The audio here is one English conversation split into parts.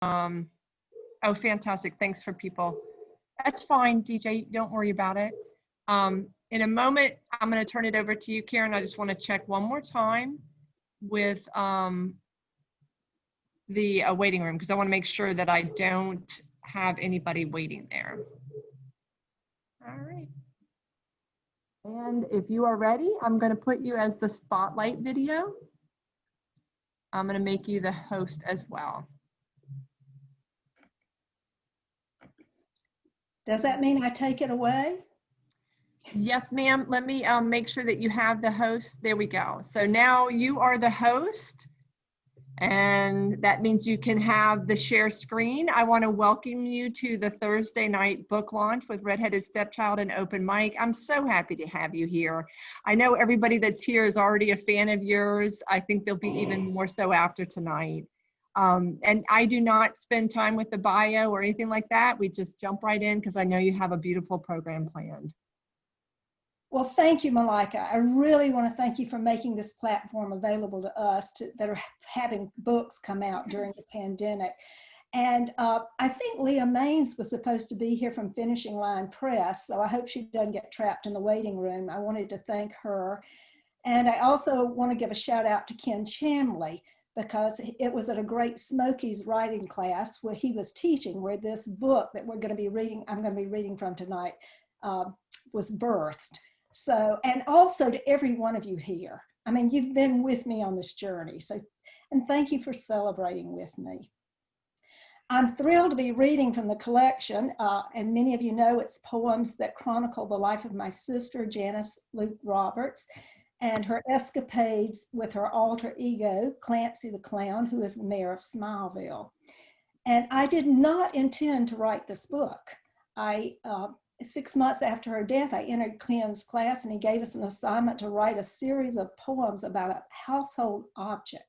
Oh, fantastic. Thanks for people. That's fine, DJ. Don't worry about it. In a moment, I'm going to turn it over to you, Karen. I just want to check one more time with the waiting room, because I want to make sure that I don't have anybody waiting there. All right. And if you are ready, I'm going to put you as the spotlight video. I'm going to make you the host as well. Does that mean I take it away? Yes, ma'am. Let me make sure that you have the host. There we go. So now you are the host, and that means you can have the share screen. I want to welcome you to the Thursday night book launch with Redheaded, Stepchild, and Open Mic. I'm so happy to have you here. I know everybody that's here is already a fan of yours. I think they'll be even more so after tonight. And I do not spend time with the bio or anything like that. We just jump right in because I know you have a beautiful program planned. Well, thank you, Malika. I really want to thank you for making this platform available to us that are having books come out during the pandemic. And I think Leah Maines was supposed to be here from Finishing Line Press, so I hope she doesn't get trapped in the waiting room. I wanted to thank her. And I also want to give a shout out to Ken Chamley, because it was at a Great Smokies writing class where he was teaching, where this book that we're going to be reading, I'm going to be reading from tonight, was birthed. So, and also to every one of you here. I mean, you've been with me on this journey. So, and thank you for celebrating with me. I'm thrilled to be reading from the collection, and many of you know it's poems that chronicle the life of my sister, Janice Luke Roberts, and her escapades with her alter ego, Clancy the Clown, who is the mayor of Smileville. And I did not intend to write this book. 6 months after her death, I entered Ken's class and he gave us an assignment to write a series of poems about a household object.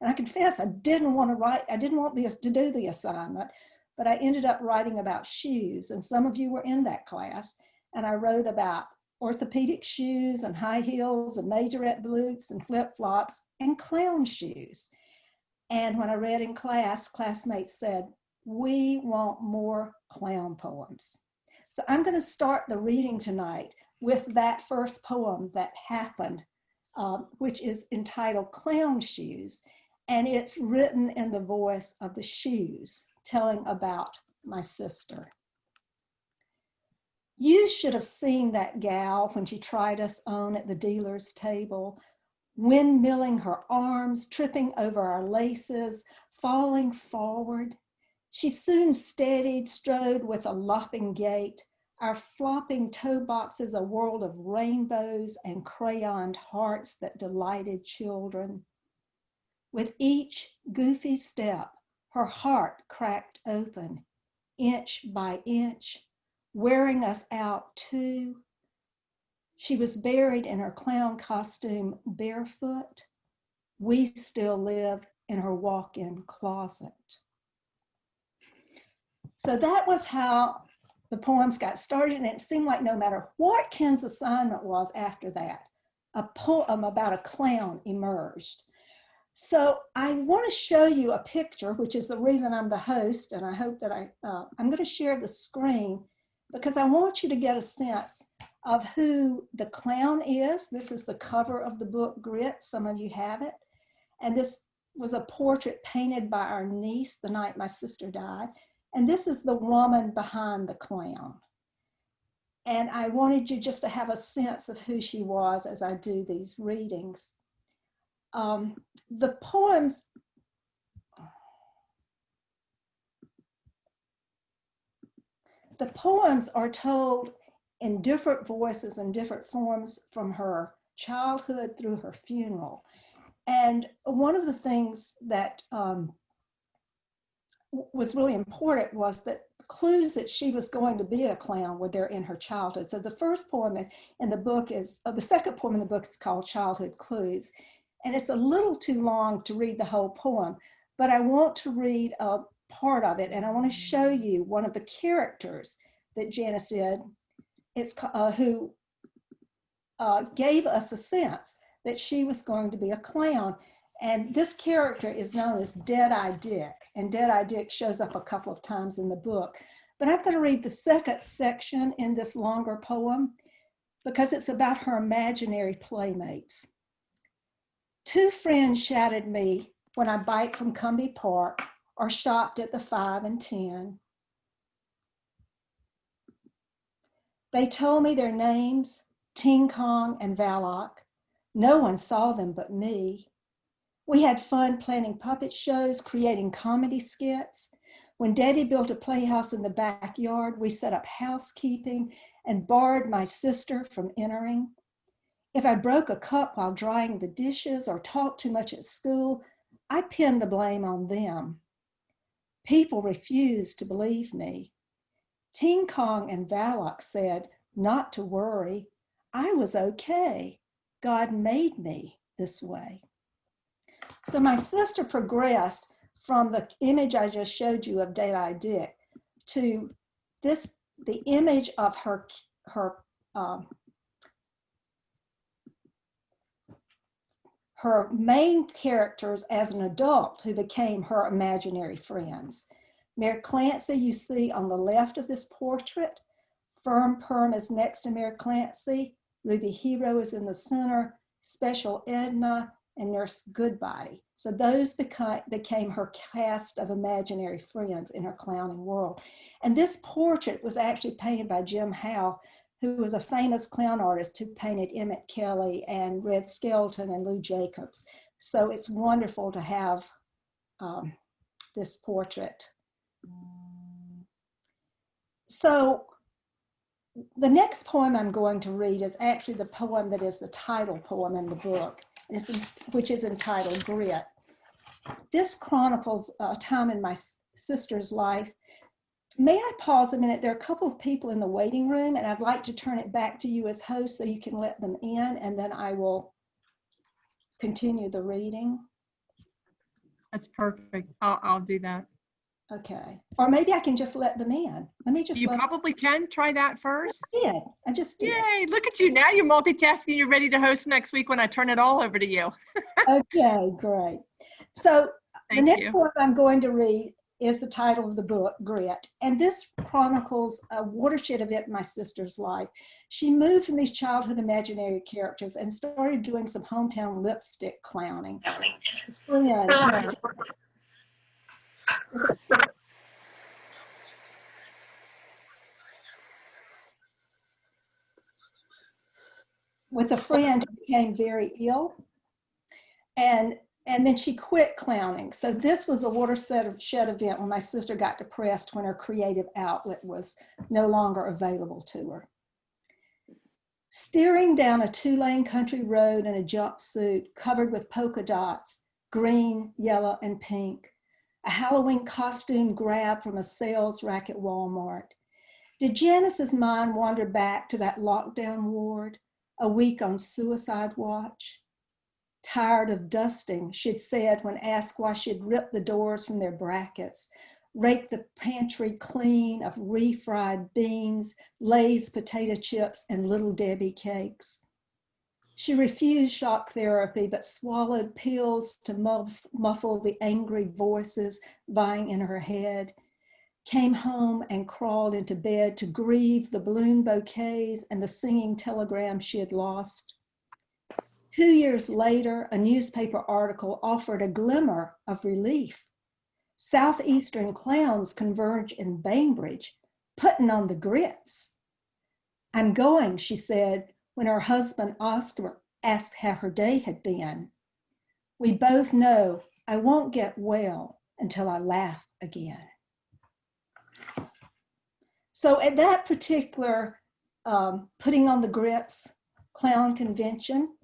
And I confess, I didn't want this to do the assignment, but I ended up writing about shoes. And some of you were in that class. And I wrote about orthopedic shoes and high heels and majorette boots and flip-flops and clown shoes. And when I read in class, classmates said, "We want more clown poems." So I'm going to start the reading tonight with that first poem that happened, which is entitled Clown Shoes. And it's written in the voice of the shoes, telling about my sister. You should have seen that gal when she tried us on at the dealer's table, windmilling her arms, tripping over our laces, falling forward. She soon steadied, strode with a lopping gait, our flopping toe boxes a world of rainbows and crayoned hearts that delighted children. With each goofy step, her heart cracked open, inch by inch, wearing us out too. She was buried in her clown costume barefoot. We still live in her walk-in closet. So that was how the poems got started, and it seemed like no matter what Ken's assignment was after that, a poem about a clown emerged. So I want to show you a picture, which is the reason I'm the host, and I hope that I'm going to share the screen because I want you to get a sense of who the clown is. This is the cover of the book Grit. Some of you have it. And this was a portrait painted by our niece the night my sister died. And this is the woman behind the clown. And I wanted you just to have a sense of who she was as I do these readings. The poems are told in different voices and different forms from her childhood through her funeral. And one of the things that was really important was that the clues that she was going to be a clown were there in her childhood. So the first poem in the book is, the second poem in the book is called Childhood Clues. And it's a little too long to read the whole poem, but I want to read a part of it, and I want to show you one of the characters that Janice did. It's who gave us a sense that she was going to be a clown. And this character is known as Dead-Eye Dick. and Dead-Eye Dick shows up a couple of times in the book. But I'm going to read the second section in this longer poem because it's about her imaginary playmates. Two friends shouted me when I biked from Cumbie Park or stopped at the 5 and 10. They told me their names, Ting Kong and Valak. No one saw them but me. We had fun planning puppet shows, creating comedy skits. When Daddy built a playhouse in the backyard, we set up housekeeping and barred my sister from entering. If I broke a cup while drying the dishes or talked too much at school, I pinned the blame on them. People refused to believe me. Ting Kong and Valak said not to worry. I was okay. God made me this way. So my sister progressed from the image I just showed you of Dead-Eye Dick to this, the image of her main characters as an adult who became her imaginary friends. Mayor Clancy, you see on the left of this portrait. Firm Perm is next to Mayor Clancy. Ruby Hero is in the center. Special Edna and Nurse Goodbody. So those became her cast of imaginary friends in her clowning world. And this portrait was actually painted by Jim Howe, who was a famous clown artist who painted Emmett Kelly and Red Skelton and Lou Jacobs. So it's wonderful to have this portrait. So the next poem I'm going to read is actually the poem that is the title poem in the book, which is entitled Grit. This chronicles a time in my sister's life. May I pause a minute? There are a couple of people in the waiting room, and I'd like to turn it back to you as host so you can let them in, and then I will continue the reading. That's perfect. I'll do that. Okay. Or maybe I can just let them in. Let me just. You probably can try that first. I just did. Yay! Look at you now. You're multitasking. You're ready to host next week when I turn it all over to you. Okay, great. So the Thank next you. one I'm going to read is the title of the book, Grit. And this chronicles a watershed event in my sister's life. She moved from these childhood imaginary characters and started doing some hometown lipstick clowning. With a friend who became very ill. And then she quit clowning. So this was a watershed event when my sister got depressed when her creative outlet was no longer available to her. Steering down a 2-lane country road in a jumpsuit covered with polka dots, green, yellow, and pink, a Halloween costume grabbed from a sales rack at Walmart. Did Janice's mind wander back to that lockdown ward, a week on suicide watch? Tired of dusting, she'd said when asked why she'd ripped the doors from their brackets, raked the pantry clean of refried beans, Lay's potato chips, and Little Debbie cakes. She refused shock therapy, but swallowed pills to muffle the angry voices vying in her head, came home and crawled into bed to grieve the balloon bouquets and the singing telegrams she had lost. 2 years later, a newspaper article offered a glimmer of relief. Southeastern clowns converge in Bainbridge, putting on the grits. I'm going, she said, when her husband Oscar asked how her day had been. We both know I won't get well until I laugh again. So at that particular putting on the grits clown convention,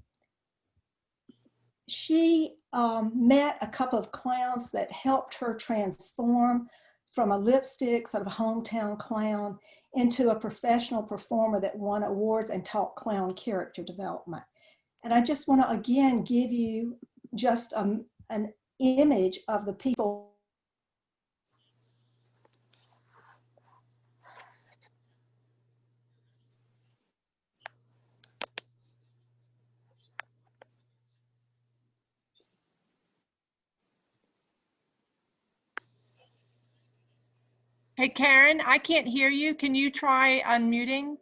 she met a couple of clowns that helped her transform from a lipstick sort of hometown clown into a professional performer that won awards and taught clown character development. And I just want to again give you just an image of the people. Hey, Karen, I can't hear you. Can you try unmuting?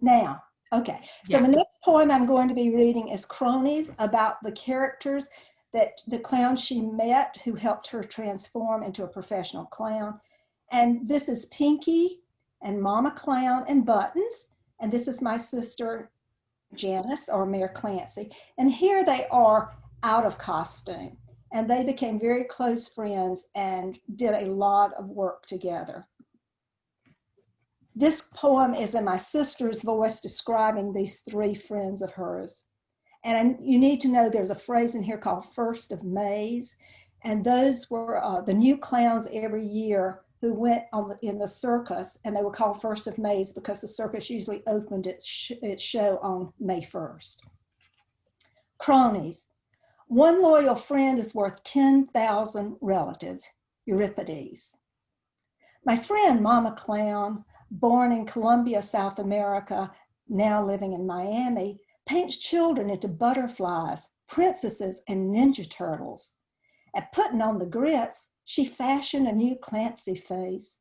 Now, okay. So Yeah. the next poem I'm going to be reading is Cronies, about the characters that the clown she met who helped her transform into a professional clown. And this is Pinky and Mama Clown and Buttons. And this is my sister, Janice, or Mayor Clancy. And here they are out of costume. And they became very close friends and did a lot of work together. This poem is in my sister's voice describing these three friends of hers. And you need to know there's a phrase in here called First of Mays. And those were the new clowns every year who went in the circus, and they were called First of Mays because the circus usually opened its show on May 1st. Cronies. One loyal friend is worth 10,000 relatives. Euripides. My friend, Mama Clown, born in Colombia, South America, now living in Miami, paints children into butterflies, princesses, and ninja turtles. At putting on the grits, she fashioned a new Clancy face.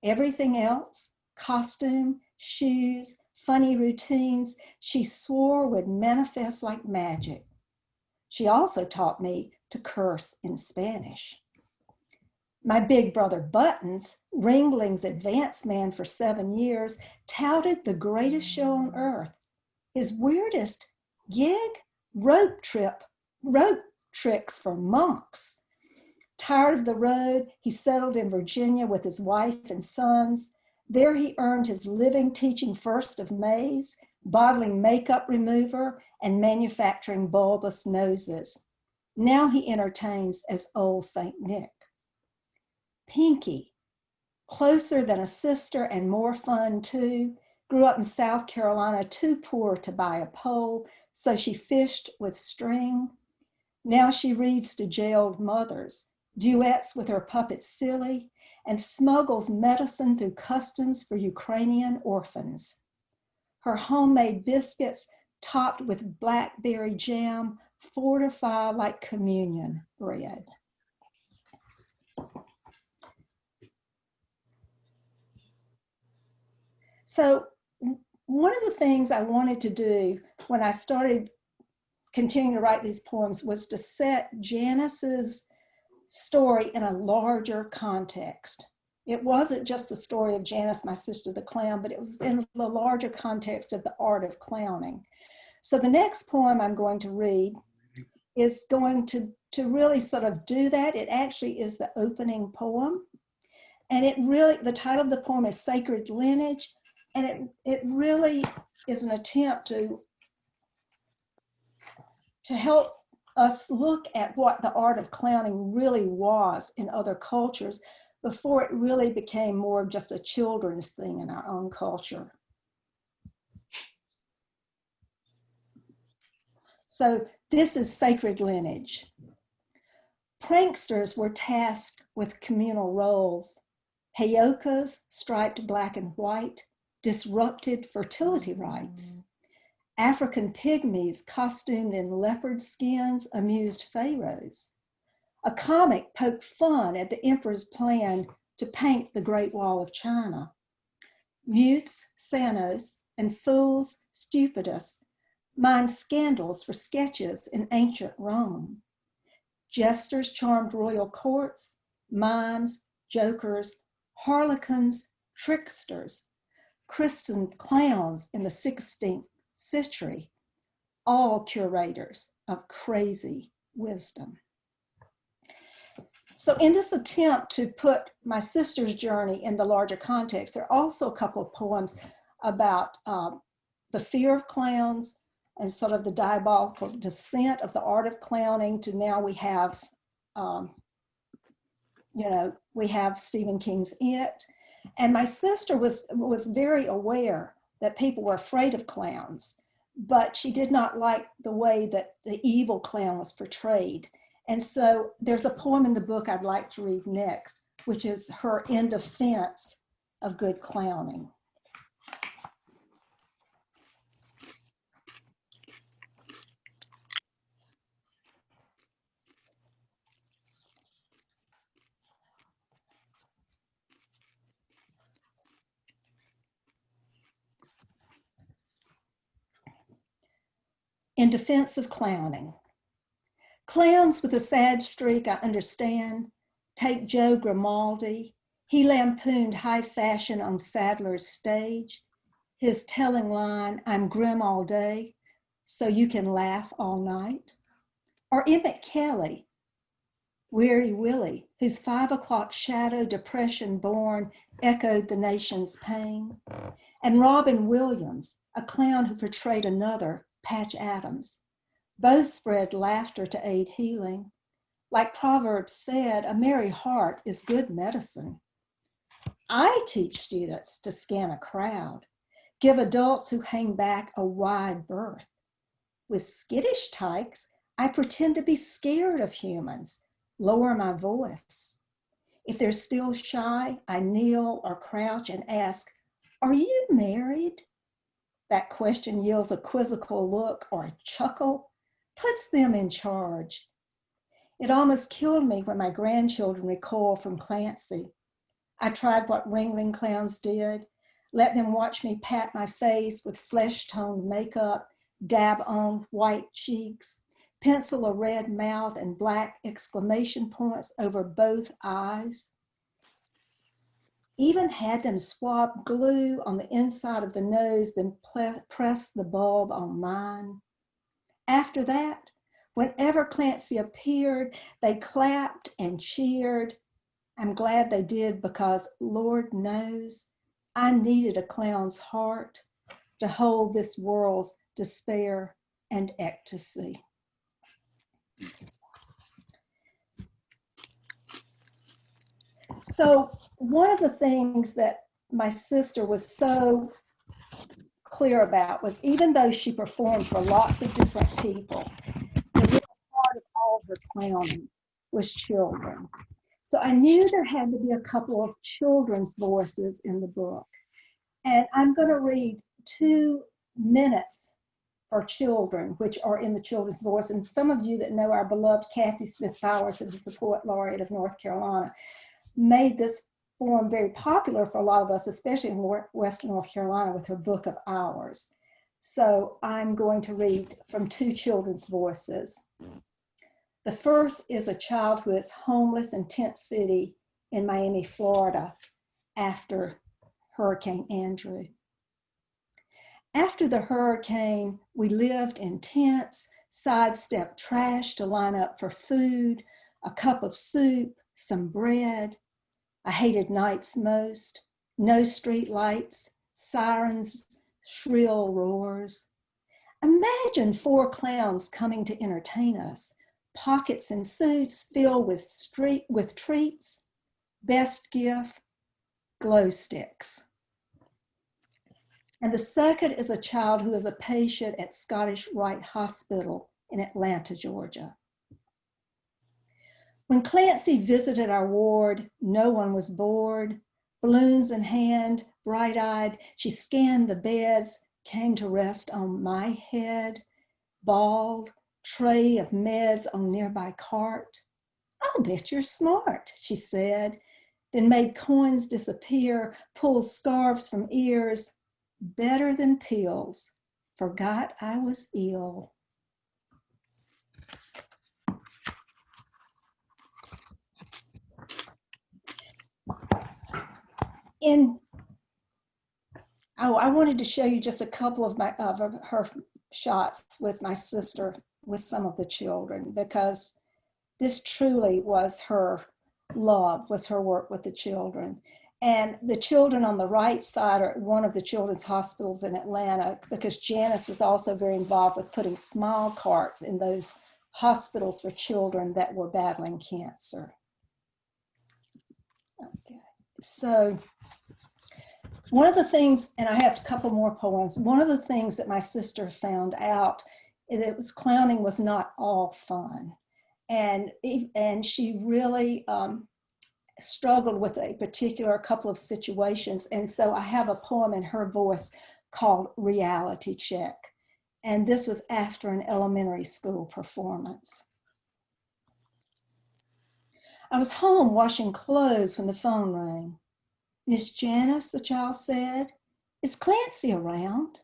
Everything else, costume, shoes, funny routines, she swore would manifest like magic. She also taught me to curse in Spanish. My big brother Buttons, Ringling's advance man for 7 years, touted the greatest show on earth. His weirdest gig, rope tricks for monks. Tired of the road, he settled in Virginia with his wife and sons. There he earned his living teaching First of Mays, bottling makeup remover, and manufacturing bulbous noses. Now he entertains as Old St. Nick. Pinky, closer than a sister and more fun too, grew up in South Carolina, too poor to buy a pole, so she fished with string. Now she reads to jailed mothers, duets with her puppet Silly, and smuggles medicine through customs for Ukrainian orphans. Her homemade biscuits, topped with blackberry jam, fortify like communion bread. So one of the things I wanted to do when I started continuing to write these poems was to set Janice's story in a larger context. It wasn't just the story of Janice, my sister the clown, but it was in the larger context of the art of clowning. So the next poem I'm going to read is going to really sort of do that. It actually is the opening poem. And the title of the poem is Sacred Lineage. And it really is an attempt to help us look at what the art of clowning really was in other cultures before it really became more of just a children's thing in our own culture. So this is Sacred Lineage. Pranksters were tasked with communal roles. Heyokas, striped black and white, disrupted fertility rites. African pygmies costumed in leopard skins amused pharaohs. A comic poked fun at the emperor's plan to paint the Great Wall of China. Mutes, Sanos, and fools, Stupidus, mined scandals for sketches in ancient Rome. Jesters charmed royal courts, mimes, jokers, harlequins, tricksters, christened clowns in the 16th century, all curators of crazy wisdom. So in this attempt to put my sister's journey in the larger context, there are also a couple of poems about the fear of clowns and sort of the diabolical descent of the art of clowning to now we have, we have Stephen King's It. And my sister was very aware that people were afraid of clowns, but she did not like the way that the evil clown was portrayed. And so there's a poem in the book I'd like to read next, which is her in defense of good clowning. In defense of clowning. Clowns with a sad streak, I understand. Take Joe Grimaldi. He lampooned high fashion on Sadler's stage. His telling line, I'm grim all day, so you can laugh all night. Or Emmett Kelly, Weary Willie, whose 5 o'clock shadow, depression born, echoed the nation's pain. And Robin Williams, a clown who portrayed another, Patch Adams. Both spread laughter to aid healing. Like Proverbs said, a merry heart is good medicine. I teach students to scan a crowd, give adults who hang back a wide berth. With skittish tykes, I pretend to be scared of humans, lower my voice. If they're still shy, I kneel or crouch and ask, are you married? That question yields a quizzical look or a chuckle, puts them in charge. It almost killed me when my grandchildren recoiled from Clancy. I tried what Ringling clowns did, let them watch me pat my face with flesh-toned makeup, dab on white cheeks, pencil a red mouth and black exclamation points over both eyes. Even had them swab glue on the inside of the nose, then press the bulb on mine. After that, whenever Clancy appeared, they clapped and cheered. I'm glad they did because, Lord knows, I needed a clown's heart to hold this world's despair and ecstasy. So one of the things that my sister was so clear about was, even though she performed for lots of different people, the real part of all her clowning was children. So I knew there had to be a couple of children's voices in the book. And I'm going to read 2 minutes for children, which are in the children's voice. And some of you that know our beloved Kathy Smith Bowers, who is the Poet Laureate of North Carolina, made this form very popular for a lot of us, especially in Western North Carolina with her Book of Hours. So I'm going to read from 2 children's voices. The first is a child who is homeless in Tent City in Miami, Florida, after Hurricane Andrew. After the hurricane, we lived in tents, sidestepped trash to line up for food, a cup of soup, some bread. I hated nights most, no street lights, sirens, shrill roars. Imagine 4 clowns coming to entertain us, pockets and suits filled with treats. Best gift, glow sticks. And the second is a child who is a patient at Scottish Rite Hospital in Atlanta, Georgia. When Clancy visited our ward, no one was bored. Balloons in hand, bright-eyed, she scanned the beds, came to rest on my head, bald, tray of meds on nearby cart. I'll bet you're smart, she said, then made coins disappear, pulled scarves from ears. Better than pills, forgot I was ill. I wanted to show you just a couple of her shots with my sister, with some of the children, because this truly was her love, was her work with the children. And the children on the right side are at one of the children's hospitals in Atlanta, because Janice was also very involved with putting smile carts in those hospitals for children that were battling cancer. Okay. So one of the things, and I have a couple more poems, one of the things that my sister found out is that clowning was not all fun. And she really struggled with a particular couple of situations. And so I have a poem in her voice called Reality Check. And this was after an elementary school performance. I was home washing clothes when the phone rang. Miss Janice, the child said, is Clancy around?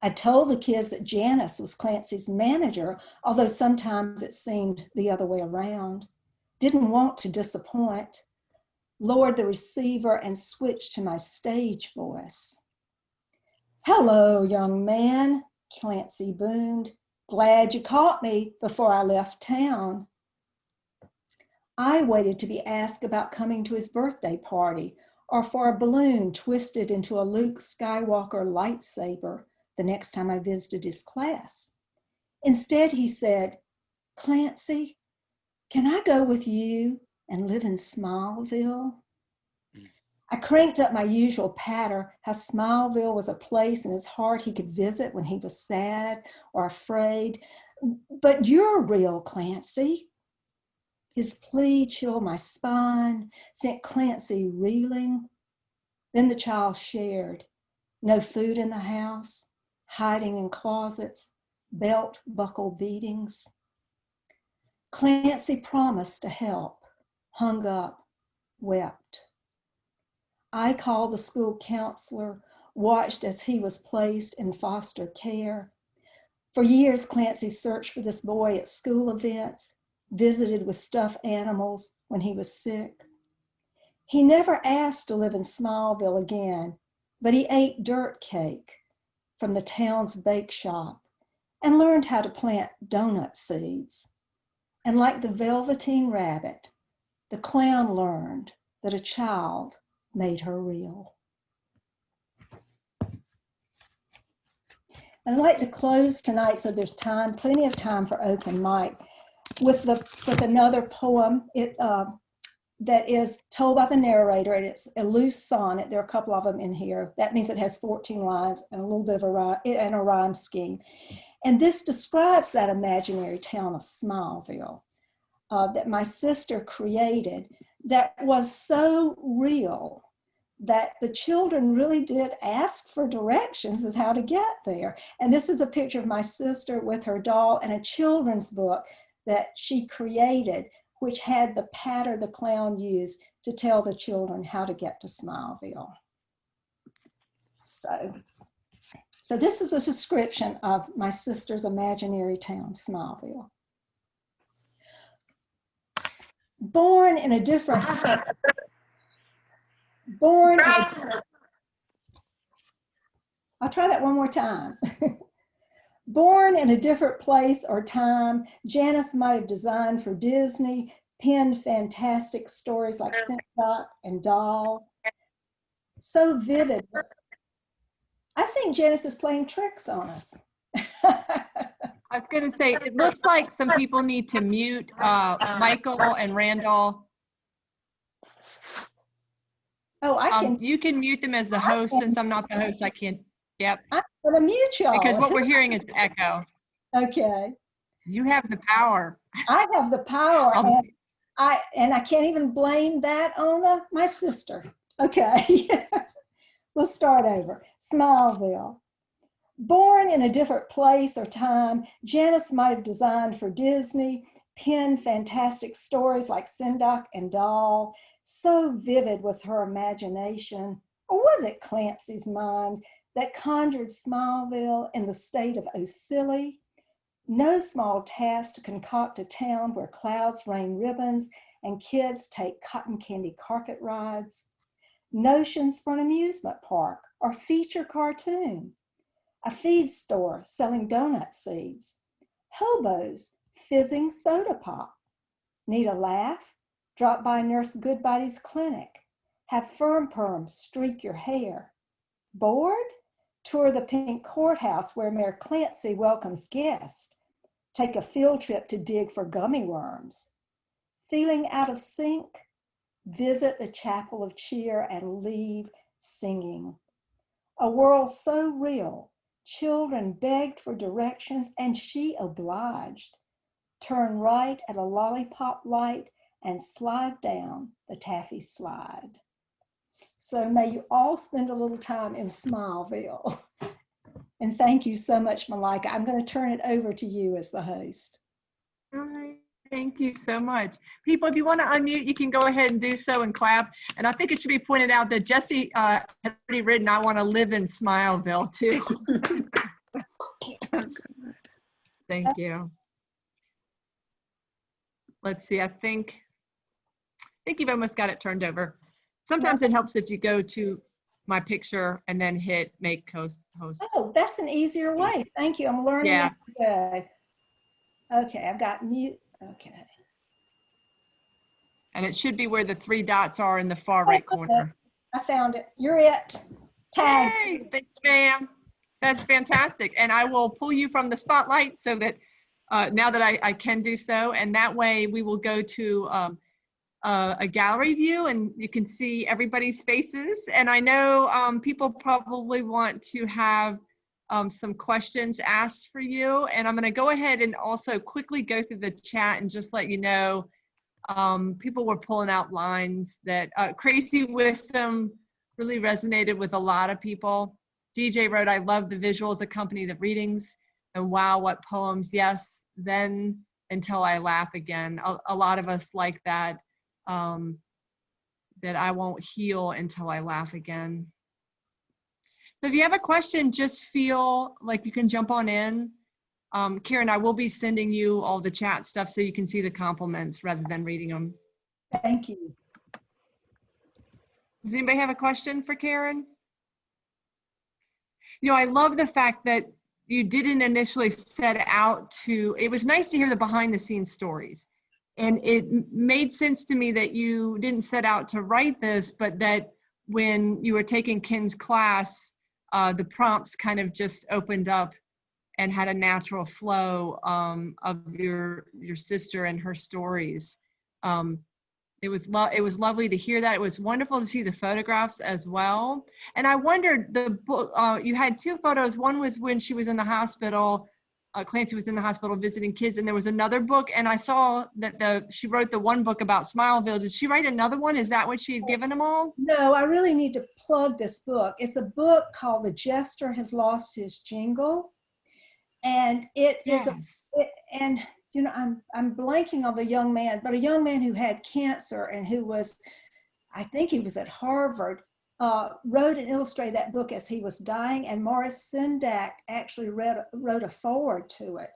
I told the kids that Janice was Clancy's manager, although sometimes it seemed the other way around. Didn't want to disappoint. Lowered the receiver and switched to my stage voice. "Hello, young man," Clancy boomed. "Glad you caught me before I left town." I waited to be asked about coming to his birthday party or for a balloon twisted into a Luke Skywalker lightsaber the next time I visited his class. Instead, he said, "Clancy, can I go with you and live in Smileville?" I cranked up my usual patter, how Smileville was a place in his heart he could visit when he was sad or afraid. "But you're real, Clancy." His plea chilled my spine, sent Clancy reeling. Then the child shared. No food in the house, hiding in closets, belt buckle beatings. Clancy promised to help, hung up, wept. I called the school counselor, watched as he was placed in foster care. For years, Clancy searched for this boy at school events, visited with stuffed animals when he was sick. He never asked to live in Smileville again, but he ate dirt cake from the town's bake shop and learned how to plant donut seeds. And like the Velveteen Rabbit, the clown learned that a child made her real. And I'd like to close tonight so there's time, plenty of time for open mic, with another poem that is told by the narrator, and it's a loose sonnet. There are a couple of them in here. That means it has 14 lines and a little bit of a rhyme scheme. And this describes that imaginary town of Smileville that my sister created, that was so real that the children really did ask for directions of how to get there. And this is a picture of my sister with her doll and a children's book that she created, which had the pattern the clown used to tell the children how to get to Smileville. So this is a description of my sister's imaginary town, Smileville. Born in a different I'll try that one more time. Born in a different place or time, Janice might have designed for Disney, penned fantastic stories like Cinderella and Doll. So vivid. I think Janice is playing tricks on us. I was going to say, it looks like some people need to mute Michael and Randall. Oh, I can. You can mute them as the host. Since I'm not the host, I can't. Yep. I'm going to mute y'all. Because what we're hearing is echo. Okay. You have the power. I have the power. And I can't even blame that on my sister. Okay. We'll start over. Smileville. Born in a different place or time, Janice might have designed for Disney, penned fantastic stories like Cinderella and Doll. So vivid was her imagination, or was it Clancy's mind, that conjured Smileville in the state of Oscilli? No small task to concoct a town where clouds rain ribbons and kids take cotton candy carpet rides. Notions for an amusement park or feature cartoon. A feed store selling donut seeds. Hobos fizzing soda pop. Need a laugh? Drop by Nurse Goodbody's clinic. Have Firm Perm streak your hair. Bored? Tour the pink courthouse where Mayor Clancy welcomes guests. Take a field trip to dig for gummy worms. Feeling out of sync? Visit the Chapel of Cheer and leave singing. A world so real, children begged for directions and she obliged. Turn right at a lollipop light and slide down the taffy slide. So may you all spend a little time in Smileville. And thank you so much, Malika. I'm going to turn it over to you as the host. All right. Thank you so much. People, if you want to unmute, you can go ahead and do so and clap. And I think it should be pointed out that Jesse had already written, "I want to live in Smileville," too. Thank you. Let's see, I think you've almost got it turned over. Sometimes it helps if you go to my picture and then hit make host. Oh, that's an easier way. Thank you. I'm learning Yeah. as we go. Okay, I've got mute. Okay. And it should be where the 3 dots are in the far right corner. I found it. You're it. Tag. Yay, thanks, ma'am. That's fantastic. And I will pull you from the spotlight so that now that I can do so, and that way we will go to a gallery view and you can see everybody's faces. And I know people probably want to have some questions asked for you. And I'm gonna go ahead and also quickly go through the chat and just let you know, people were pulling out lines that Crazy Wisdom really resonated with a lot of people. DJ wrote, I love the visuals accompany the readings, and wow, what poems. Yes, then until I laugh again. A lot of us like that, that I won't heal until I laugh again. So if you have a question, just feel like you can jump on in. Karen, I will be sending you all the chat stuff so you can see the compliments rather than reading them. Thank you. Does anybody have a question for Karen? You know, I love the fact that you didn't initially set out to, it was nice to hear the behind the scenes stories. And it made sense to me that you didn't set out to write this, but that when you were taking Ken's class, the prompts kind of just opened up and had a natural flow of your sister and her stories. It was lovely to hear that. It was wonderful to see the photographs as well. And I wondered, the book, you had 2 photos. One was when she was in the hospital, Clancy was in the hospital visiting kids, and there was another book, and I saw that she wrote the one book about Smileville. Did she write another one? Is that what she had given them all? No, I really need to plug this book. It's a book called The Jester Has Lost His Jingle. And it is, and you know, I'm blanking on the young man, but a young man who had cancer and who was, I think he was at Harvard, wrote and illustrated that book as he was dying, and Morris Sendak actually wrote a foreword to it.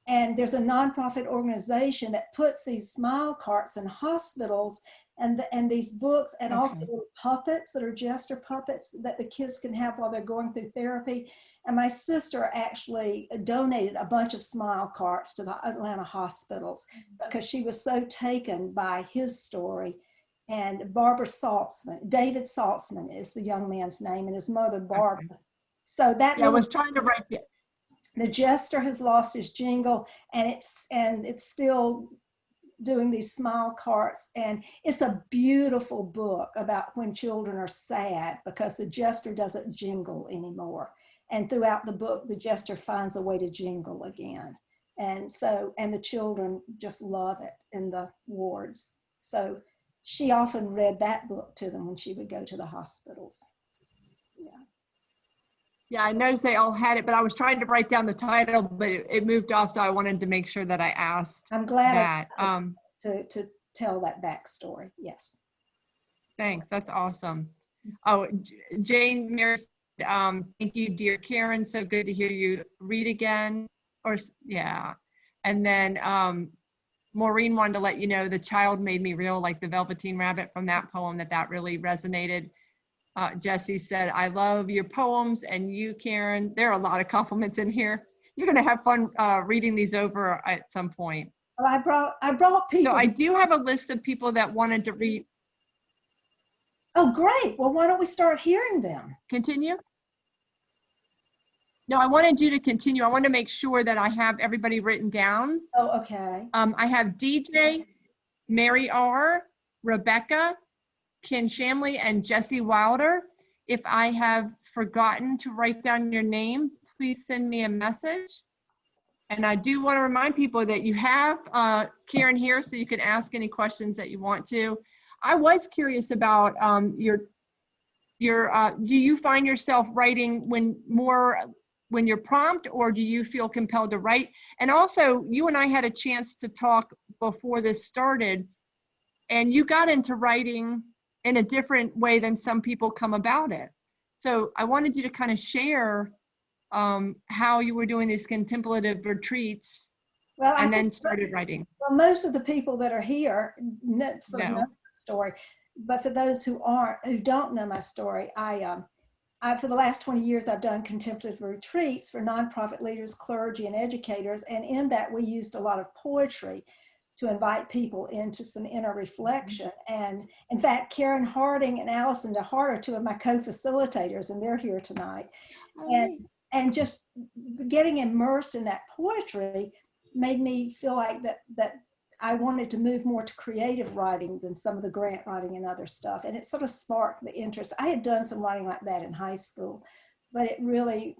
And there's a nonprofit organization that puts these smile carts in hospitals and these books, and also little puppets that are jester puppets that the kids can have while they're going through therapy. And my sister actually donated a bunch of smile carts to the Atlanta hospitals because she was so taken by his story. And Barbara Saltzman, David Saltzman is the young man's name, and his mother Barbara. So that I was trying to write it. The Jester Has Lost His Jingle, and it's still doing these smile carts, and it's a beautiful book about when children are sad because the jester doesn't jingle anymore. And throughout the book, the jester finds a way to jingle again. And so, and the children just love it in the wards. So she often read that book to them when she would go to the hospitals. Yeah. Yeah, I noticed they all had it, but I was trying to write down the title, but it moved off, so I wanted to make sure that I asked. I'm glad that. To tell that backstory. Yes. Thanks. That's awesome. Oh, Jane Mears, thank you, dear Karen. So good to hear you read again. Or yeah, and then Maureen wanted to let you know the child made me real, like the Velveteen Rabbit from that poem. That really resonated. Jesse said, I love your poems, and you, Karen. There are a lot of compliments in here. You're going to have fun reading these over at some point. Well, I brought people. So I do have a list of people that wanted to read. Oh, great. Well, why don't we start hearing them? Continue? No, I wanted you to continue. I want to make sure that I have everybody written down. Oh, okay. I have DJ, Mary R, Rebecca, Ken Shamley, and Jesse Wilder. If I have forgotten to write down your name, please send me a message. And I do want to remind people that you have Karen here, so you can ask any questions that you want to. I was curious about do you find yourself writing when you're prompt, or do you feel compelled to write? And also, you and I had a chance to talk before this started, and you got into writing in a different way than some people come about it. So I wanted you to kind of share how you were doing these contemplative retreats Well, I and then think started writing. well, most of the people that are here sort of know No. my story, but for those who don't know my story, for the last 20 years, I've done contemplative retreats for nonprofit leaders, clergy, and educators. And in that, we used a lot of poetry to invite people into some inner reflection. And in fact, Karen Harding and Allison DeHart are two of my co-facilitators, and they're here tonight. And just getting immersed in that poetry made me feel like that I wanted to move more to creative writing than some of the grant writing and other stuff. And it sort of sparked the interest. I had done some writing like that in high school, but it really,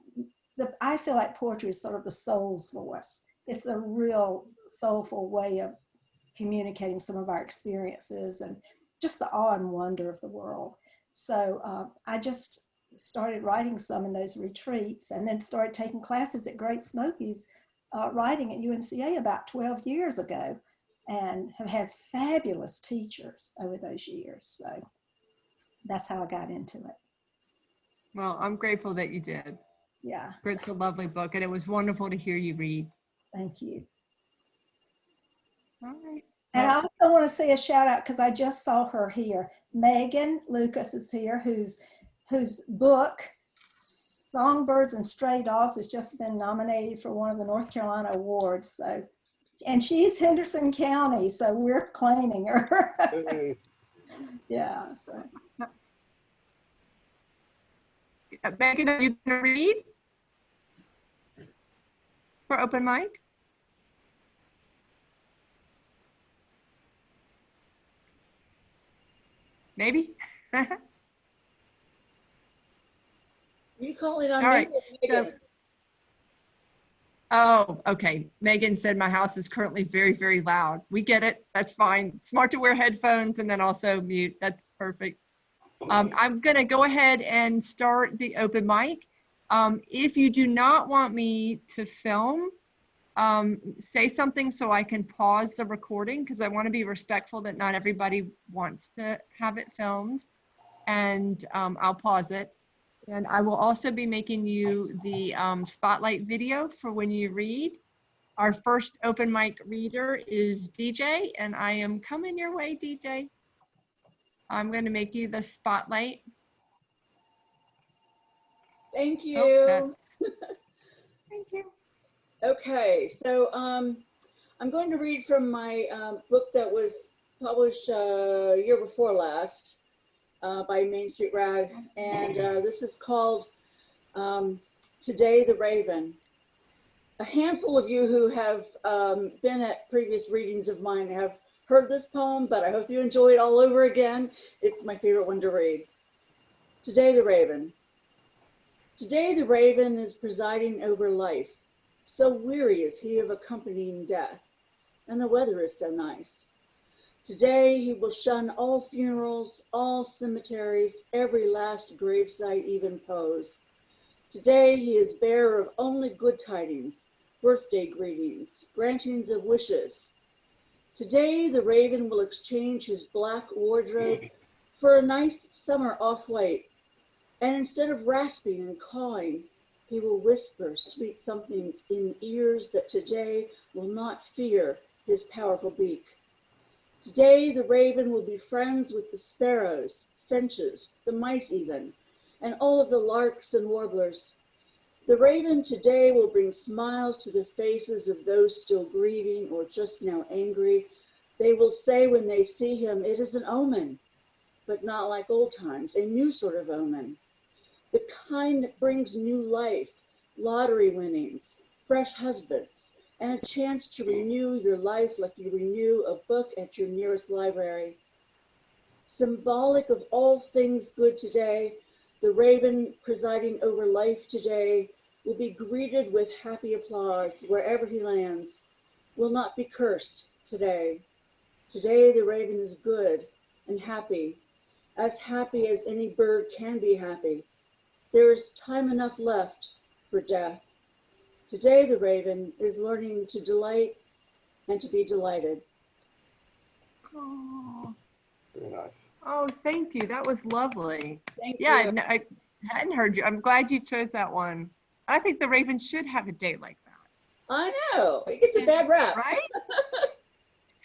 I feel like poetry is sort of the soul's voice. It's a real soulful way of communicating some of our experiences and just the awe and wonder of the world. So I just started writing some in those retreats and then started taking classes at Great Smokies writing at UNCA about 12 years ago, and have had fabulous teachers over those years. So that's how I got into it. Well, I'm grateful that you did. Yeah. It's a lovely book, and it was wonderful to hear you read. Thank you. All right. And I also want to say a shout out because I just saw her here. Megan Lucas is here, whose book, Songbirds and Stray Dogs, has just been nominated for one of the North Carolina awards. So, and she's Henderson County, so we're claiming her. Yeah. So. Megan, are you going to read for open mic? Maybe. You call it on All me, right. Megan? Oh, okay. Megan said my house is currently very, very loud. We get it. That's fine. Smart to wear headphones and then also mute. That's perfect. I'm going to go ahead and start the open mic. If you do not want me to film, say something so I can pause the recording, because I want to be respectful that not everybody wants to have it filmed, and I'll pause it. And I will also be making you the spotlight video for when you read. Our first open mic reader is DJ, and I am coming your way, DJ. I'm going to make you the spotlight. Thank you. Oh, thank you. Okay, so I'm going to read from my book that was published year before last by Main Street Rag, and this is called Today the Raven. A handful of you who have been at previous readings of mine have heard this poem, but I hope you enjoy it all over again. It's my favorite one to read. Today the Raven. Today the raven is presiding over life. So weary is he of accompanying death, and the weather is so nice. Today he will shun all funerals, all cemeteries, every last gravesite even pose. Today he is bearer of only good tidings, birthday greetings, grantings of wishes. Today the raven will exchange his black wardrobe for a nice summer off-white, and instead of rasping and cawing, he will whisper sweet somethings in ears that today will not fear his powerful beak. Today the raven will be friends with the sparrows, finches, the mice even, and all of the larks and warblers. The raven today will bring smiles to the faces of those still grieving or just now angry. They will say when they see him, it is an omen, but not like old times, a new sort of omen. The kind that brings new life, lottery winnings, fresh husbands, and a chance to renew your life like you renew a book at your nearest library. Symbolic of all things good today, the raven presiding over life today will be greeted with happy applause wherever he lands, will not be cursed today. Today the raven is good and happy as any bird can be happy. There is time enough left for death. Today the raven is learning to delight and to be delighted. Oh, Very nice. oh, thank you. That was lovely. Thank Yeah, you. I hadn't heard you. I'm glad you chose that one. I think the Raven should have a day like that. I know. It gets a bad rap. Right?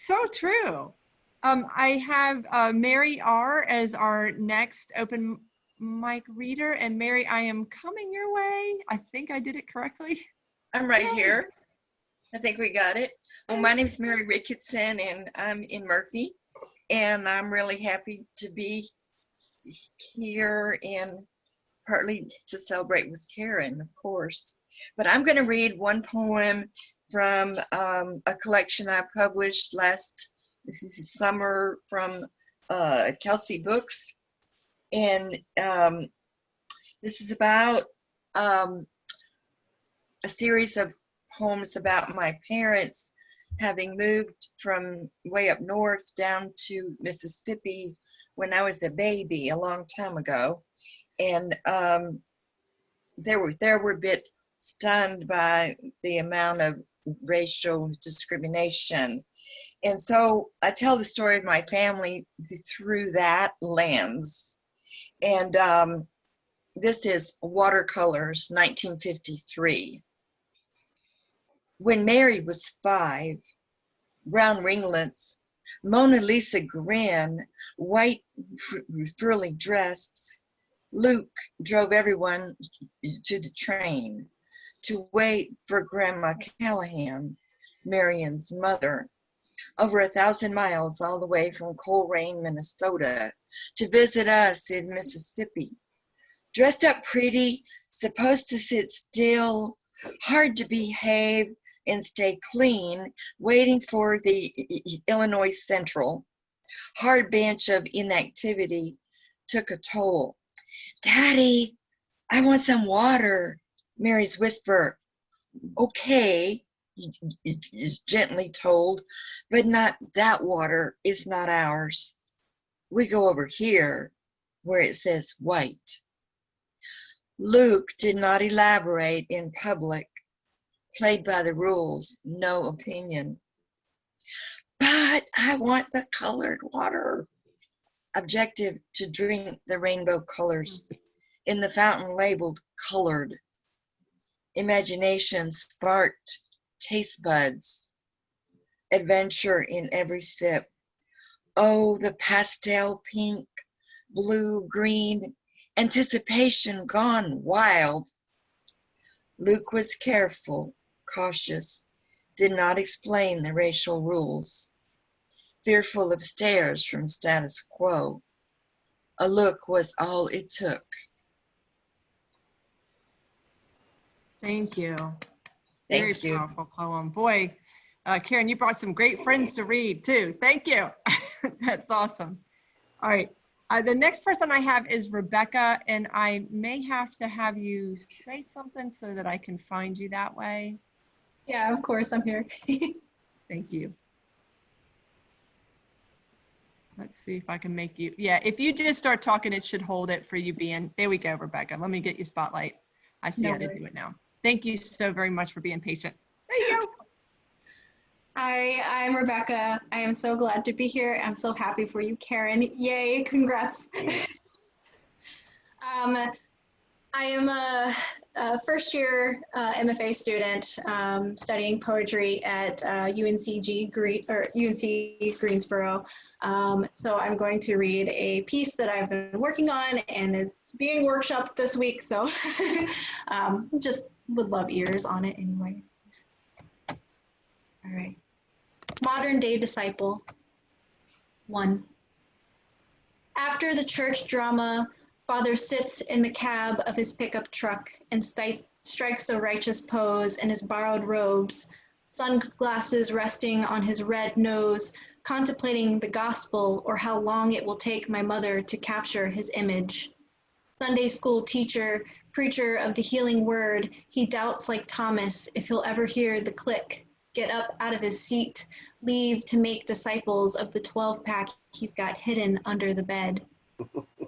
So true. I have Mary R. as our next open mic reader. And Mary, I am coming your way. I think I did it correctly. I'm right Yay. here. I think we got it. Well, my name's Mary Ricketson, and I'm in Murphy. And I'm really happy to be here and partly to celebrate with Karen, of course. But I'm going to read one poem from a collection I published this is summer from Kelsey Books. And this is about a series of poems about my parents having moved from way up north down to Mississippi when I was a baby a long time ago. And they were a bit stunned by the amount of racial discrimination. And so I tell the story of my family through that lens. And this is Watercolors, 1953. When Mary was 5, brown ringlets, Mona Lisa grin, white frilly dress, Luke drove everyone to the train to wait for Grandma Callahan, Marion's mother, over 1,000 miles all the way from Coleraine, Minnesota, to visit us in Mississippi. Dressed up pretty, supposed to sit still, hard to behave and stay clean, waiting for the Illinois Central. Hard bench of inactivity took a toll. Daddy, I want some water, Mary's whisper. Okay, is gently told, but not that water is not ours. We go over here where it says white. Luke did not elaborate in public, played by the rules, no opinion. But I want the colored water. Objective to drink the rainbow colors in the fountain labeled colored. Imagination sparked taste buds. Adventure in every sip. Oh, the pastel pink, blue, green, anticipation gone wild. Luke was careful, cautious, did not explain the racial rules. Fearful of stares from status quo. A look was all it took. Thank you. Thank Very you. powerful poem. Boy, Karen, you brought some great friends to read too. Thank you. That's awesome. All right. The next person I have is Rebecca, and I may have to have you say something so that I can find you that way. Yeah, of course, I'm here. Thank you. Let's see if I can make you, yeah, if you just start talking, it should hold it for you being, there we go, Rebecca. Let me get you spotlight. I see No how to worries. do it now. Thank you so very much for being patient. There you go. Hi, I'm Rebecca. I am so glad to be here. I'm so happy for you, Karen. Yay, congrats. I am a first year MFA student studying poetry at UNC Greensboro. So I'm going to read a piece that I've been working on, and it's being workshopped this week. So just would love ears on it anyway. All right. Modern Day Disciple 1. After the church drama, Father sits in the cab of his pickup truck and strikes a righteous pose in his borrowed robes, sunglasses resting on his red nose, contemplating the gospel or how long it will take my mother to capture his image. Sunday school teacher, preacher of the healing word, he doubts like Thomas if he'll ever hear the click, get up out of his seat, leave to make disciples of the 12-pack he's got hidden under the bed.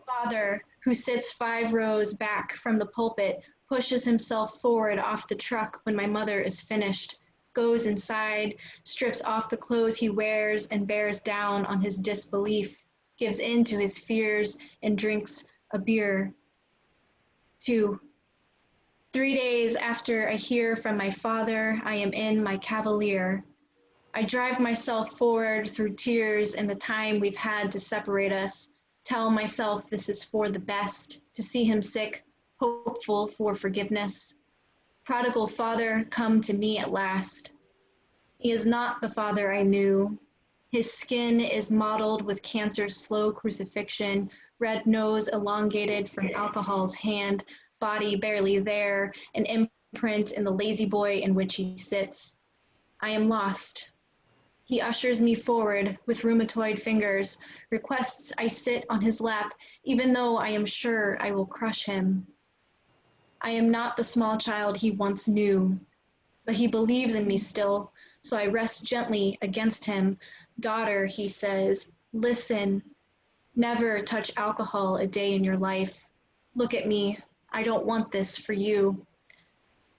Father, who sits 5 rows back from the pulpit, pushes himself forward off the truck when my mother is finished, goes inside, strips off the clothes he wears and bears down on his disbelief, gives in to his fears and drinks a beer. 2. 3 days after I hear from my father, I am in my cavalier. I drive myself forward through tears and the time we've had to separate us, tell myself this is for the best, to see him sick, hopeful for forgiveness. Prodigal father, come to me at last. He is not the father I knew. His skin is mottled with cancer's slow crucifixion, red nose elongated from alcohol's hand, body barely there, an imprint in the lazy boy in which he sits. I am lost. He ushers me forward with rheumatoid fingers, requests I sit on his lap, even though I am sure I will crush him. I am not the small child he once knew, but he believes in me still, so I rest gently against him. Daughter, he says, listen, never touch alcohol a day in your life. Look at me, I don't want this for you.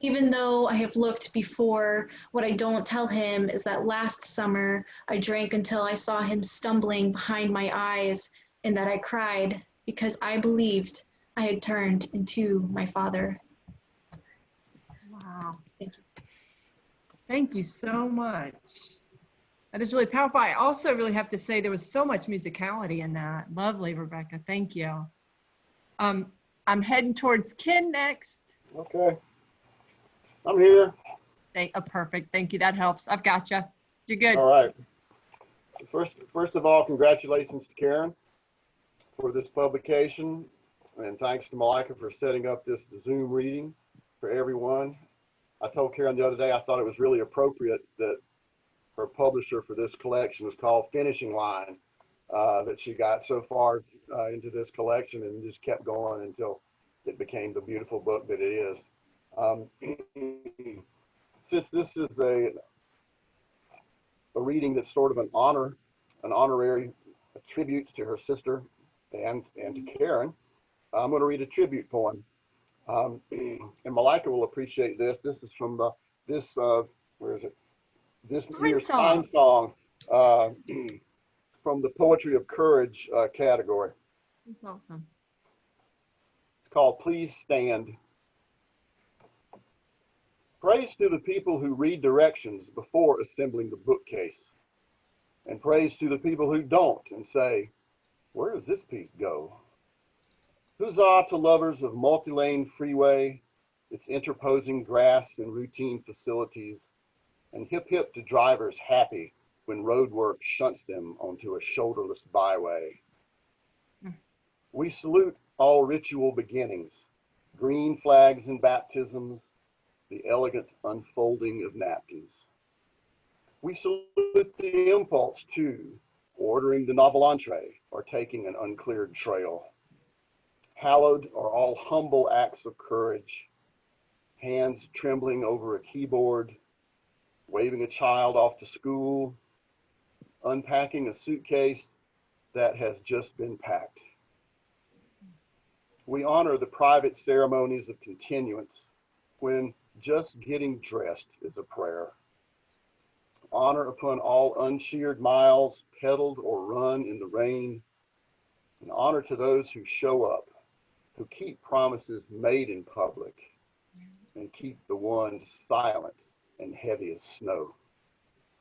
Even though I have looked before, what I don't tell him is that last summer I drank until I saw him stumbling behind my eyes and that I cried because I believed I had turned into my father. Wow. Thank you. Thank you so much. That is really powerful. I also really have to say there was so much musicality in that. Lovely, Rebecca. Thank you. I'm heading towards Ken next. Okay. I'm here. Perfect. Thank you. That helps. I've got you. You're good. All right. First of all, congratulations to Karen for this publication, and thanks to Malika for setting up this Zoom reading for everyone. I told Karen the other day I thought it was really appropriate that her publisher for this collection was called Finishing Line, that she got so far into this collection and just kept going until it became the beautiful book that it is. Since this is a reading that's sort of an honorary tribute to her sister and to Karen, I'm going to read a tribute poem. And Malika will appreciate this. This is from this year's Time Song from the Poetry of Courage category. That's awesome. It's called Please Stand. Praise to the people who read directions before assembling the bookcase. And praise to the people who don't and say, where does this piece go? Huzzah to lovers of multi-lane freeway, its interposing grass and routine facilities, and hip hip to drivers happy when roadwork shunts them onto a shoulderless byway. We salute all ritual beginnings, green flags and baptisms, the elegant unfolding of napkins. We salute the impulse to ordering the novel entree or taking an uncleared trail. Hallowed are all humble acts of courage, hands trembling over a keyboard, waving a child off to school, unpacking a suitcase that has just been packed. We honor the private ceremonies of continuance when just getting dressed is a prayer. Honor upon all unsheared miles, pedaled or run in the rain, and honor to those who show up, who keep promises made in public, and keep the ones silent and heavy as snow.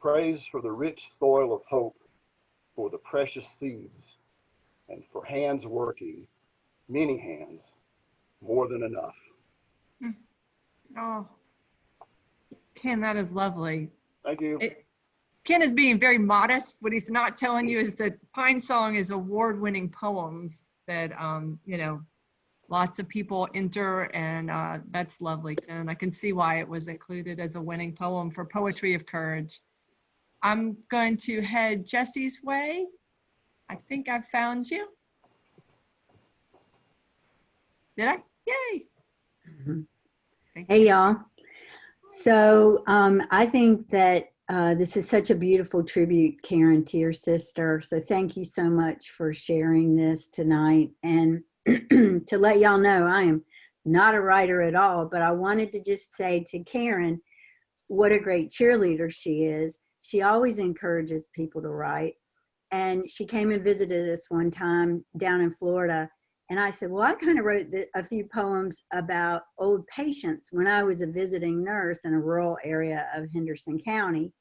Praise for the rich soil of hope, for the precious seeds, and for hands working, many hands, more than enough. Oh, Ken, that is lovely. Thank you. Ken is being very modest. What he's not telling you is that Pine Song is award-winning poems that, lots of people enter, and that's lovely. And I can see why it was included as a winning poem for Poetry of Courage. I'm going to head Jesse's way. I think I've found you. Did I? Yay. Mm-hmm. Hey, y'all. So I think that this is such a beautiful tribute, Karen, to your sister. So thank you so much for sharing this tonight. And to let y'all know, I am not a writer at all, but I wanted to just say to Karen, what a great cheerleader she is. She always encourages people to write. And she came and visited us one time down in Florida. And I said, well, I kind of wrote a few poems about old patients when I was a visiting nurse in a rural area of Henderson County.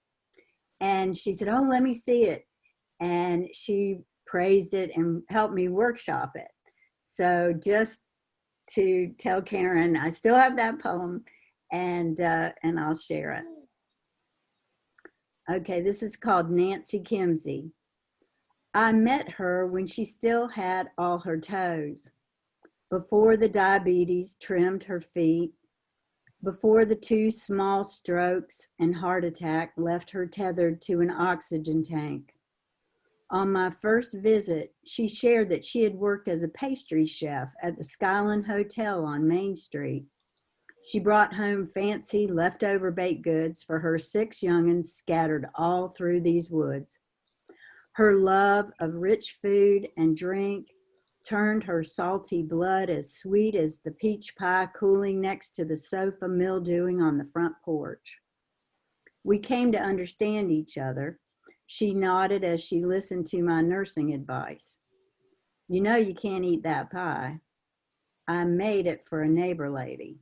And she said, oh, let me see it. And she praised it and helped me workshop it. So just to tell Karen, I still have that poem, and I'll share it. Okay, this is called Nancy Kimsey. I met her when she still had all her toes, before the diabetes trimmed her feet, before the 2 small strokes and heart attack left her tethered to an oxygen tank. On my first visit, she shared that she had worked as a pastry chef at the Skyline Hotel on Main Street. She brought home fancy leftover baked goods for her 6 young'uns scattered all through these woods. Her love of rich food and drink turned her salty blood as sweet as the peach pie cooling next to the sofa mildewing on the front porch. We came to understand each other. She nodded as she listened to my nursing advice. You know you can't eat that pie. I made it for a neighbor lady.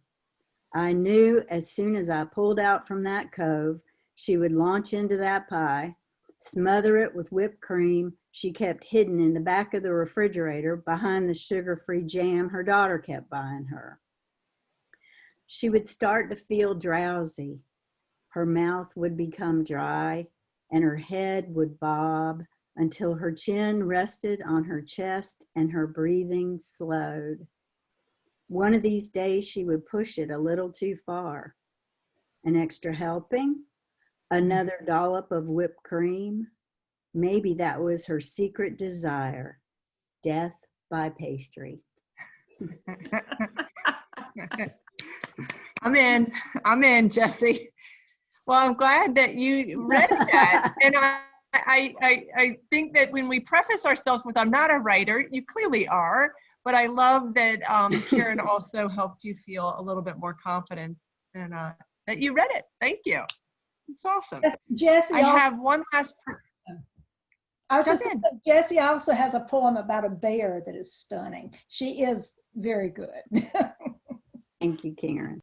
I knew as soon as I pulled out from that cove, she would launch into that pie, smother it with whipped cream she kept hidden in the back of the refrigerator behind the sugar-free jam her daughter kept buying her. She would start to feel drowsy. Her mouth would become dry and her head would bob until her chin rested on her chest and her breathing slowed. One of these days she would push it a little too far. An extra helping? Another dollop of whipped cream? Maybe that was her secret desire, death by pastry. I'm in, Jesse. Well, I'm glad that you read that. And I think that when we preface ourselves with, I'm not a writer, you clearly are, but I love that Karen also helped you feel a little bit more confidence and that you read it. Thank you. It's awesome. Jesse, I have one last. I was just gonna say, Jessie also has a poem about a bear that is stunning. She is very good. Thank you, Karen.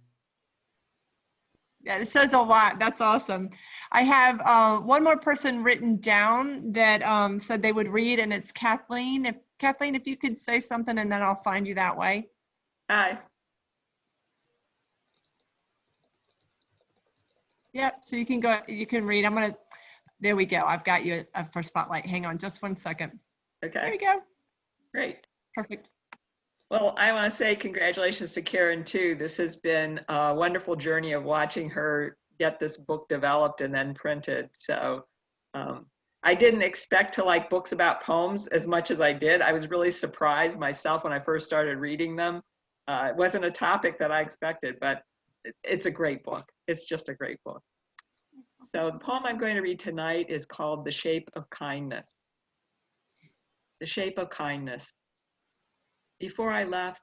Yeah, it says a lot. That's awesome. I have one more person written down that said they would read, and it's Kathleen. Kathleen, if you could say something, and then I'll find you that way. Hi. Yep, so you can go, you can read. There we go. I've got you for spotlight. Hang on just 1 second. Okay. There we go. Great. Perfect. Well, I want to say congratulations to Karen too. This has been a wonderful journey of watching her get this book developed and then printed. So I didn't expect to like books about poems as much as I did. I was really surprised myself when I first started reading them. It wasn't a topic that I expected, but it's a great book. It's just a great book. So the poem I'm going to read tonight is called The Shape of Kindness. The Shape of Kindness. Before I left,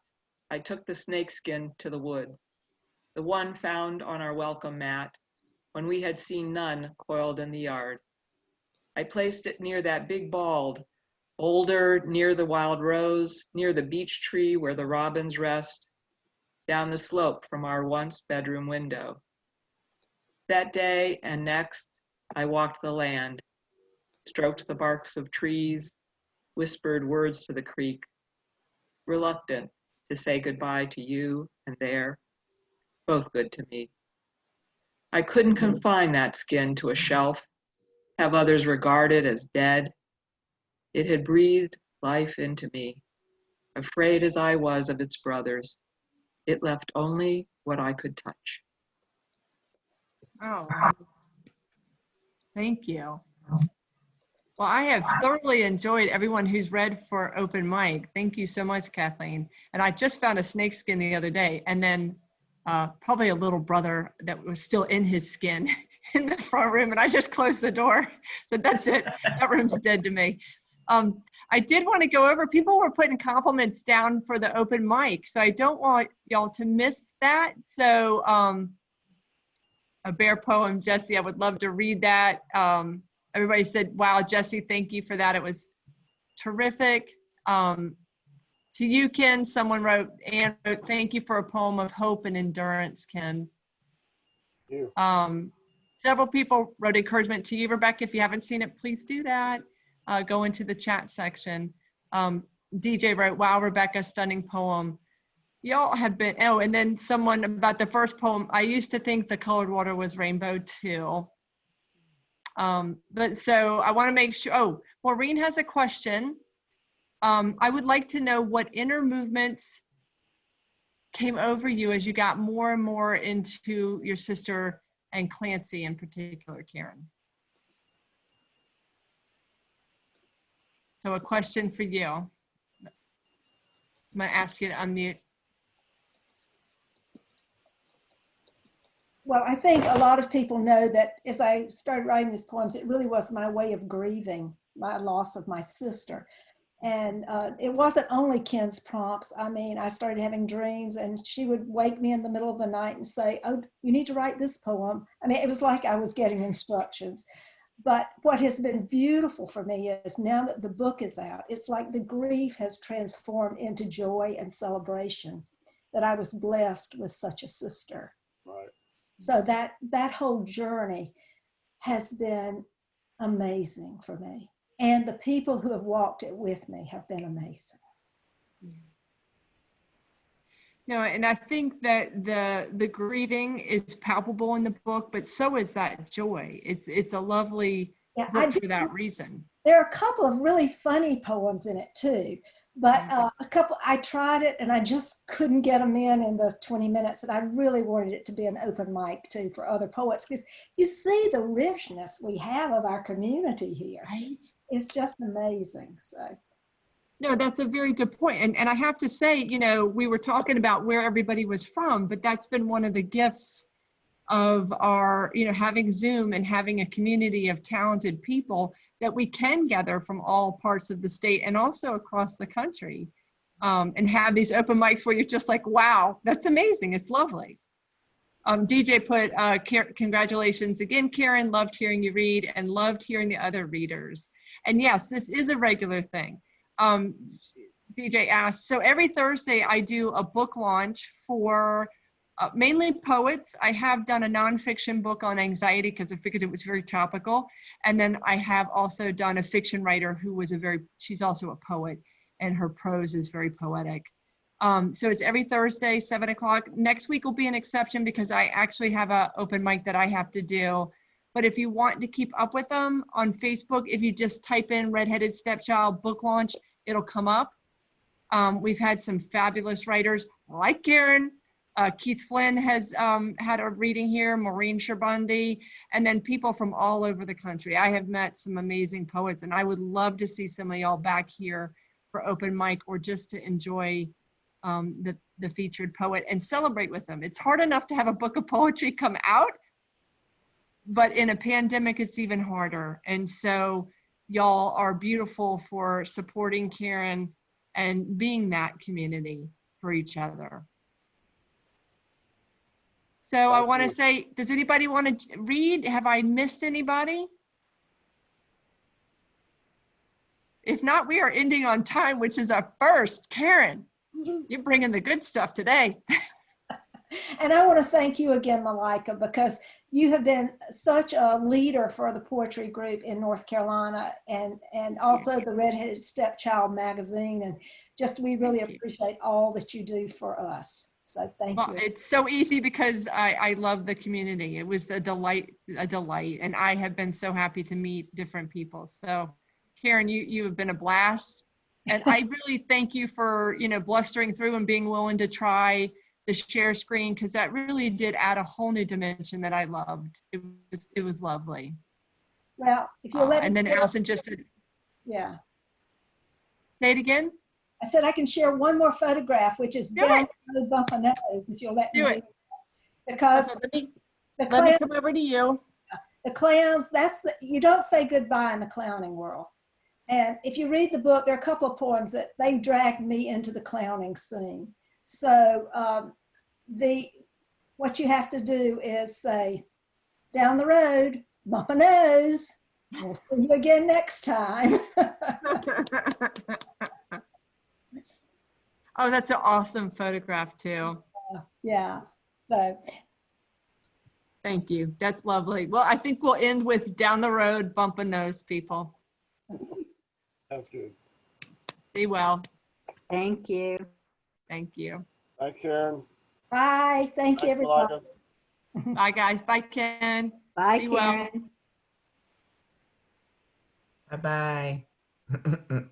I took the snakeskin to the woods, the one found on our welcome mat when we had seen none coiled in the yard. I placed it near that big bald boulder, near the wild rose, near the beech tree where the robins rest, down the slope from our once bedroom window. That day and next, I walked the land, stroked the barks of trees, whispered words to the creek, reluctant to say goodbye to you and there, both good to me. I couldn't confine that skin to a shelf, have others regard it as dead. It had breathed life into me. Afraid as I was of its brothers, it left only what I could touch. Oh, thank you. Well, I have thoroughly enjoyed everyone who's read for open mic. Thank you so much, Kathleen. And I just found a snakeskin the other day, and then probably a little brother that was still in his skin in the front room, and I just closed the door. So that's it. That room's dead to me. I did want to go over, people were putting compliments down for the open mic, so I don't want y'all to miss that. So a bear poem, Jesse, I would love to read that. Everybody said, wow, Jesse, thank you for that. It was terrific. To you, Ken, someone wrote, Anne wrote, thank you for a poem of hope and endurance, Ken. You. Several people wrote encouragement to you, Rebecca. If you haven't seen it, please do that. Go into the chat section. DJ wrote, wow, Rebecca, stunning poem. Y'all have been, oh, and then someone about the first poem, I used to think the colored water was rainbow too. But so I want to make sure, oh, Maureen has a question. I would like to know what inner movements came over you as you got more and more into your sister and Clancy in particular, Karen. So a question for you. I'm gonna ask you to unmute. Well, I think a lot of people know that as I started writing these poems, it really was my way of grieving my loss of my sister. And it wasn't only Ken's prompts. I mean, I started having dreams and she would wake me in the middle of the night and say, oh, you need to write this poem. I mean, it was like I was getting instructions. But what has been beautiful for me is now that the book is out, it's like the grief has transformed into joy and celebration, that I was blessed with such a sister. Right. So that whole journey has been amazing for me. And the people who have walked it with me have been amazing. No, and I think that the grieving is palpable in the book, but so is that joy. It's a lovely book for that reason. There are a couple of really funny poems in it too, but a couple, I tried it and I just couldn't get them in the 20 minutes, and I really wanted it to be an open mic too for other poets, because you see the richness we have of our community here. Right? It's just amazing. So. No, that's a very good point. And I have to say, you know, we were talking about where everybody was from, but that's been one of the gifts of our, you know, having Zoom and having a community of talented people that we can gather from all parts of the state and also across the country, and have these open mics where you're just like, wow, that's amazing. It's lovely. DJ put, congratulations again, Karen, loved hearing you read and loved hearing the other readers. And yes, this is a regular thing. DJ asked, so every Thursday I do a book launch for mainly poets. I have done a nonfiction book on anxiety because I figured it was very topical. And then I have also done a fiction writer who was she's also a poet, and her prose is very poetic. So it's every Thursday, 7 o'clock. Next week will be an exception because I actually have an open mic that I have to do. But if you want to keep up with them on Facebook, if you just type in Redheaded Stepchild book launch, it'll come up. We've had some fabulous writers like Karen. Keith Flynn has had a reading here, Maureen Sherbundi, and then people from all over the country. I have met some amazing poets, and I would love to see some of y'all back here for open mic or just to enjoy the featured poet and celebrate with them. It's hard enough to have a book of poetry come out, but in a pandemic, it's even harder. And so y'all are beautiful for supporting Karen and being that community for each other. So I want to say, does anybody want to read? Have I missed anybody? If not, we are ending on time, which is a first. Karen, you're bringing the good stuff today. And I want to thank you again, Malika, because you have been such a leader for the poetry group in North Carolina and also the Redheaded Stepchild magazine. And just, we really appreciate all that you do for us. So thank you. It's so easy because I love the community. It was a delight. And I have been so happy to meet different people. So Karen, you have been a blast. And I really thank you for, you know, blustering through and being willing to try the share screen, because that really did add a whole new dimension that I loved. It was lovely. Well, if you'll let me. And then Allison just said, yeah. Say it again. I said I can share one more photograph, which is down the road bump a nose, if you'll let me do it. Because let me come over to you. The clowns, you don't say goodbye in the clowning world. And if you read the book, there are a couple of poems that they dragged me into the clowning scene. So what you have to do is say, down the road, bump a nose. We'll see you again next time. Oh, that's an awesome photograph too. Yeah. So Thank you. That's lovely. Well, I think we'll end with down the road bumping those people. Sounds good. Be well. Thank you. Thank you. Thanks, Karen. bye. Thank you, Thanks, everybody. Malika. Bye, guys. Bye, Ken. Bye, Be well. Karen. Bye bye.